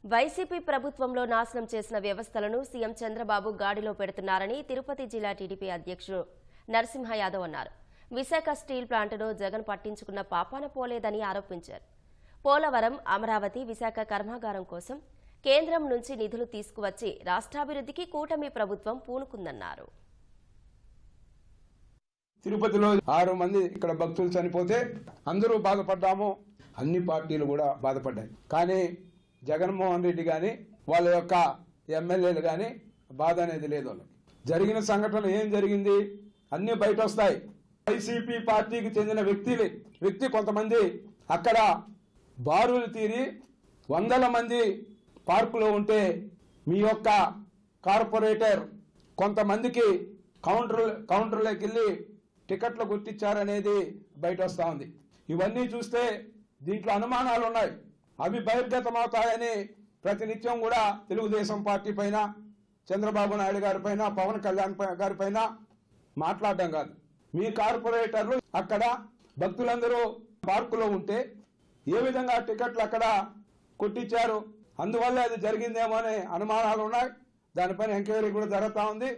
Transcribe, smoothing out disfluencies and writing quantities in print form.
YCP ప్రభుత్వంలో నాశనం చేసిన వ్యవస్థలను సీఎం చంద్రబాబు గాడిలో పెడుతున్నారని తిరుపతి జిల్లా టీడీపీ అధ్యక్షుడు నరసింహ యాదవ్ అన్నారు. విశాఖ స్టీల్ ప్లాంటును జగన్ పట్టించుకున్న పాపాన పోలేదని ఆరోపించారు. పోలవరం, అమరావతి, విశాఖ కర్మాగారం కోసం కేంద్రం నుంచి నిధులు తీసుకువచ్చి రాష్ట్రాభివృద్ధికి కూటమి ప్రభుత్వం పూనుకుందన్నారు. తిరుపతిలో 6 మంది ఇక్కడ భక్తులు చనిపోతే అందరూ బాధపడ్డాము. అన్ని పార్టీలు కూడా బాధపడ్డాయి. కానీ జగన్మోహన్ రెడ్డి కానీ వాళ్ళ యొక్క ఎమ్మెల్యేలు కానీ బాధ అనేది లేదు. వాళ్ళకి జరిగిన సంఘటన ఏం జరిగింది అన్ని బయట వస్తాయి. వైసీపీ పార్టీకి చెందిన వ్యక్తి కొంతమంది అక్కడ బారులు తీరి 100 మంది పార్కులో ఉంటే మీ యొక్క కార్పొరేటర్ కొంతమందికి కౌంటర్లోకి వెళ్ళి టికెట్లు గుర్తించారనేది బయట వస్తూ ఉంది. ఇవన్నీ చూస్తే దీంట్లో అనుమానాలు ఉన్నాయి. అవి బహిర్గతమవుతాయని ప్రతినిత్యం కూడా తెలుగుదేశం పార్టీ పైన, చంద్రబాబు నాయుడు గారి పైన, పవన్ కళ్యాణ్ గారి పైన మాట్లాడడం కాదు. మీ కార్పొరేటర్లు అక్కడ భక్తులందరూ పార్కులో ఉంటే ఏ విధంగా టికెట్లు అక్కడ కొట్టించారు, అందువల్ల అది జరిగిందేమో అనే అనుమానాలు ఉన్నాయి. దానిపైన ఎంక్వైరీ కూడా జరుగుతూ ఉంది.